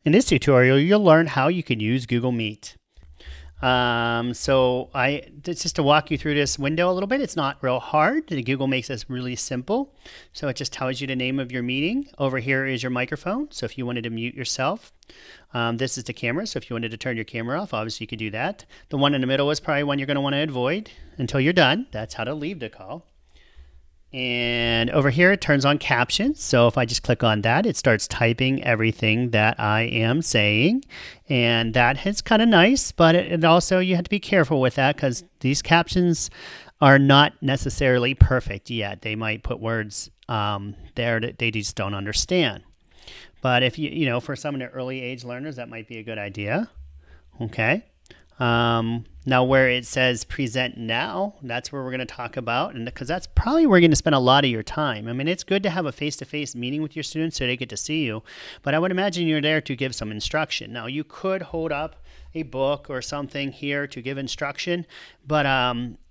In this tutorial, you'll learn how you can use Google Meet. Just to walk you through this window a little bit, it's not real hard. Google makes this really simple. So it just tells you the name of your meeting. Over here is your microphone. So if you wanted to mute yourself, this is the camera. So if you wanted to turn your camera off, obviously you could do that. The one in the middle is probably one you're going to want to avoid until you're done. That's how to leave the call. And over here, it turns on captions. So if I just click on that, it starts typing everything that I am saying. And that is kind of nice, but it also, you have to be careful with that because these captions are not necessarily perfect yet. They might put words there that they just don't understand. But if for some of the early age learners, that might be a good idea. Okay. Now where it says present now, that's where we're going to talk about, and because that's probably where you're going to spend a lot of your time. I mean, it's good to have a face-to-face meeting with your students so they get to see you, but I would imagine you're there to give some instruction. Now you could hold up a book or something here to give instruction, but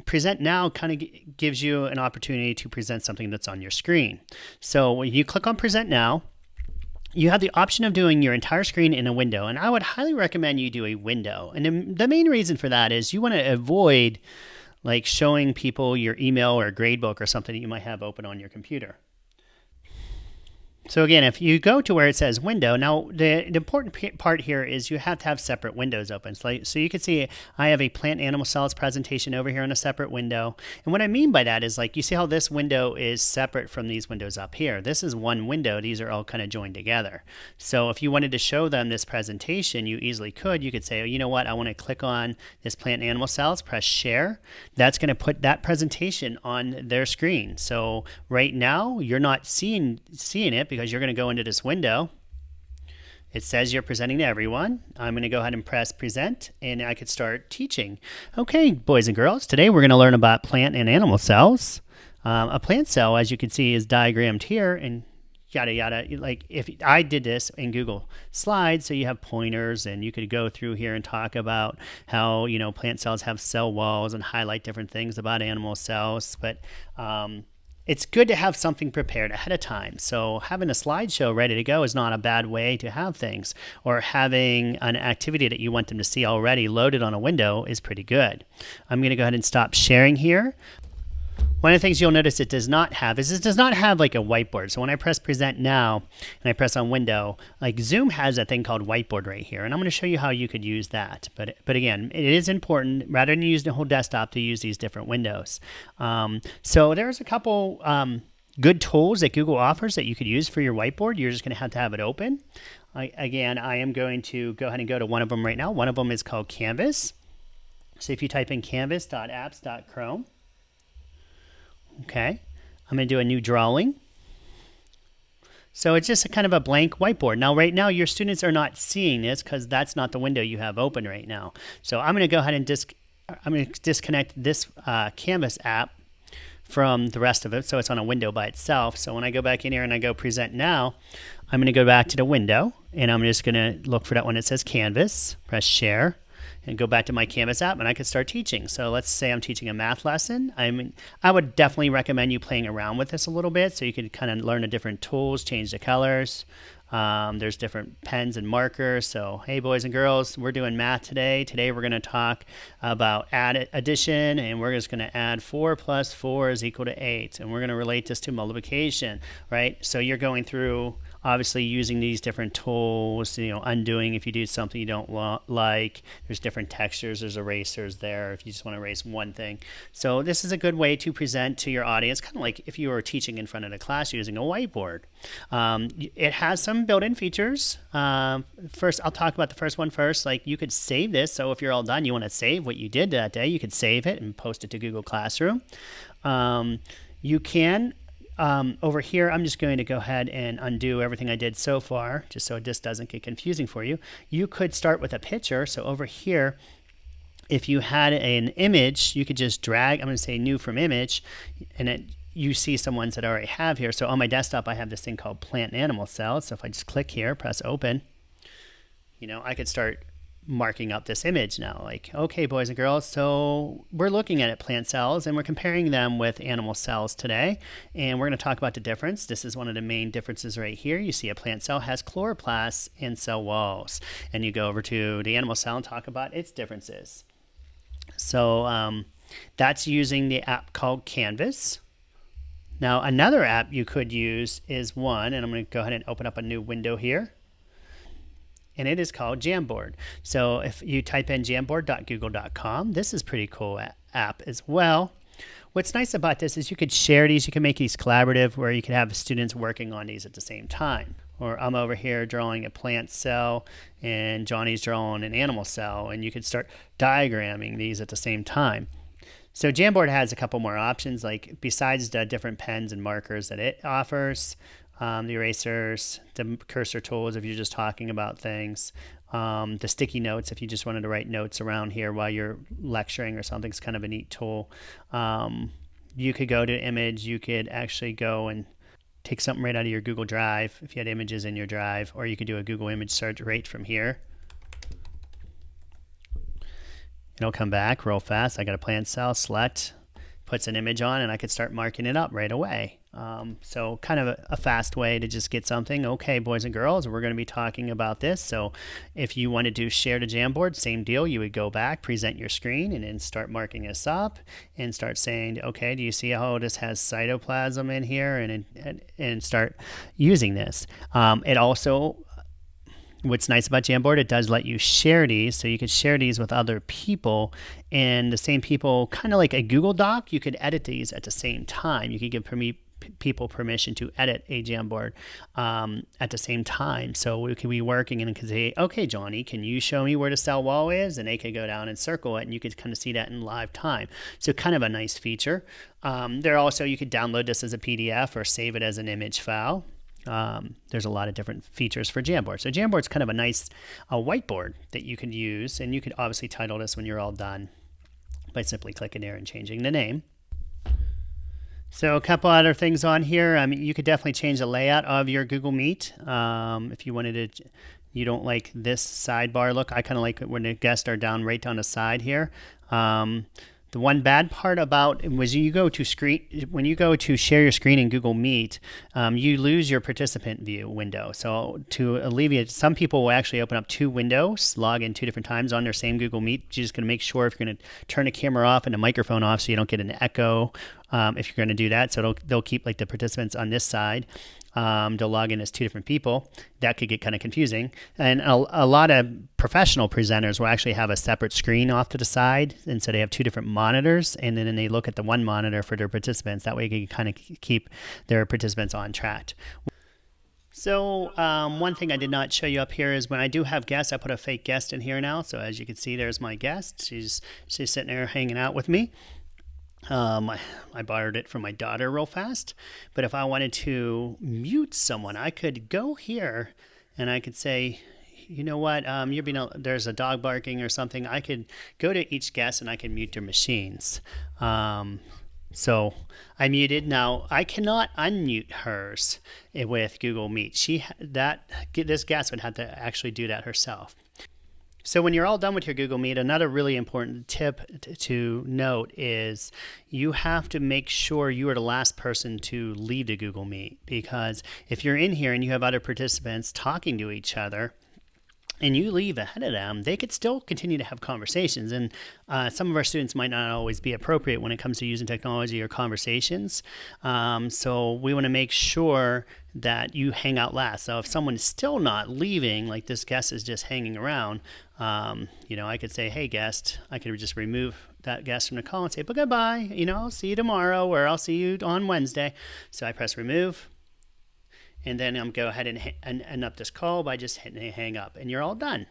present now kind of gives you an opportunity to present something that's on your screen. So when you click on present now, you have the option of doing your entire screen in a window, and I would highly recommend you do a window. And the main reason for that is you want to avoid like showing people your email or gradebook or something that you might have open on your computer. So again, if you go to where it says window, now the important part here is you have to have separate windows open. So you can see I have a plant animal cells presentation over here in a separate window. And what I mean by that is like, you see how this window is separate from these windows up here. This is one window. These are all kind of joined together. So if you wanted to show them this presentation, you easily could. You could say, oh, you know what? I want to click on this plant animal cells, press share. That's going to put that presentation on their screen. So right now you're not seeing it because you're going to go into this window. It says you're presenting to everyone. I'm going to go ahead and press present and I could start teaching. Okay, boys and girls, today we're going to learn about plant and animal cells. A plant cell, as you can see, is diagrammed here and yada yada. Like if I did this in Google Slides, so you have pointers and you could go through here and talk about how plant cells have cell walls and highlight different things about animal cells. But it's good to have something prepared ahead of time. So having a slideshow ready to go is not a bad way to have things, or having an activity that you want them to see already loaded on a window is pretty good. I'm going to go ahead and stop sharing here. One of the things you'll notice it does not have is it does not have like a whiteboard. So when I press present now and I press on window, like Zoom has a thing called whiteboard right here. And I'm going to show you how you could use that. But again, it is important rather than use the whole desktop to use these different windows. So there's a couple good tools that Google offers that you could use for your whiteboard. You're just going to have it open. I am going to go ahead and go to one of them right now. One of them is called Canvas. So if you type in canvas.apps.chrome, okay, I'm going to do a new drawing. So it's just a kind of a blank whiteboard. Now, right now, your students are not seeing this because that's not the window you have open right now. So I'm going to go ahead and disconnect this Canvas app from the rest of it, so it's on a window by itself. So when I go back in here and I go present now, I'm going to go back to the window, and I'm just going to look for that one that says Canvas, press share, and go back to my Canvas app, and I could start teaching. So let's say I'm teaching a math lesson. I would definitely recommend you playing around with this a little bit so you can kind of learn the different tools, change the colors. There's different pens and markers. So hey, boys and girls, we're doing math today. Today we're going to talk about addition, and we're just going to add 4 plus 4 is equal to 8. And we're going to relate this to multiplication, right? So you're going through obviously using these different tools, undoing if you do something you don't like. There's different textures, there's erasers there if you just want to erase one thing. So this is a good way to present to your audience, kind of like if you were teaching in front of the class using a whiteboard. It has some built-in features. First, I'll talk about the first one first. Like you could save this, so if you're all done, you want to save what you did that day, you could save it and post it to Google Classroom. You can over here, I'm just going to go ahead and undo everything I did so far, just so this doesn't get confusing for you. You could start with a picture. So over here, if you had an image, you could just drag, I'm going to say new from image, and you see some ones that I already have here. So on my desktop, I have this thing called plant and animal cells. So if I just click here, press open, I could start marking up this image now. Like, okay, boys and girls, so we're looking at plant cells and we're comparing them with animal cells today. And we're going to talk about the difference. This is one of the main differences right here. You see a plant cell has chloroplasts and cell walls. And you go over to the animal cell and talk about its differences. So that's using the app called Canvas. Now, another app you could use is one, and I'm going to go ahead and open up a new window here. And it is called Jamboard. So if you type in jamboard.google.com, this is a pretty cool app as well. What's nice about this is you could share these, you can make these collaborative where you could have students working on these at the same time. Or I'm over here drawing a plant cell and Johnny's drawing an animal cell, and you could start diagramming these at the same time. So Jamboard has a couple more options, like besides the different pens and markers that it offers, the erasers, the cursor tools if you're just talking about things, the sticky notes if you just wanted to write notes around here while you're lecturing or something. It's kind of a neat tool. You could go to image, you could actually go and take something right out of your Google Drive if you had images in your drive, or you could do a Google image search right from here. It'll come back real fast. I got a plant cell, select, puts an image on, and I could start marking it up right away. So kind of a fast way to just get something. Okay, boys and girls, we're going to be talking about this. So if you wanted to share to Jamboard, same deal. You would go back, present your screen, and then start marking this up and start saying, okay, do you see how this has cytoplasm in here? And start using this. It also, what's nice about Jamboard, it does let you share these, so you could share these with other people, and the same people, kind of like a Google Doc, you could edit these at the same time. You could give people permission to edit a Jamboard at the same time. So we could be working and could say, okay, Johnny, can you show me where the cell wall is? And they could go down and circle it, and you could kind of see that in live time. So kind of a nice feature. There also, you could download this as a PDF or save it as an image file. There's a lot of different features for Jamboard. So Jamboard's kind of a nice whiteboard that you can use, and you could obviously title this when you're all done by simply clicking there and changing the name. So a couple other things on here. I mean, you could definitely change the layout of your Google Meet. If you wanted to, you don't like this sidebar look. I kind of like it when the guests are down right down the side here. The one bad part about it was when you go to share your screen in Google Meet, you lose your participant view window. So to alleviate, some people will actually open up two windows, log in two different times on their same Google Meet. You're just going to make sure if you're going to turn the camera off and the microphone off so you don't get an echo if you're going to do that. So they'll keep like the participants on this side. They'll log in as two different people. That could get kind of confusing. And a lot of professional presenters will actually have a separate screen off to the side. And so they have two different monitors, and then they look at the one monitor for their participants. That way you can kind of keep their participants on track. So one thing I did not show you up here is when I do have guests, I put a fake guest in here now. So as you can see, there's my guest. She's sitting there hanging out with me. I borrowed it from my daughter real fast, but if I wanted to mute someone, I could go here and I could say, you know what, there's a dog barking or something. I could go to each guest and I can mute their machines. So I muted. Now I cannot unmute hers with Google Meet. This guest would have to actually do that herself. So when you're all done with your Google Meet, another really important tip to note is you have to make sure you are the last person to leave the Google Meet, because if you're in here and you have other participants talking to each other and you leave ahead of them, they could still continue to have conversations. And some of our students might not always be appropriate when it comes to using technology or conversations. So we want to make sure that you hang out last. So if someone is still not leaving, like this guest is just hanging around, I could say, hey, guest, I could just remove that guest from the call and say, but goodbye, I'll see you tomorrow, or I'll see you on Wednesday. So I press remove. And then I'm go ahead and end up this call by just hitting hang up, and you're all done.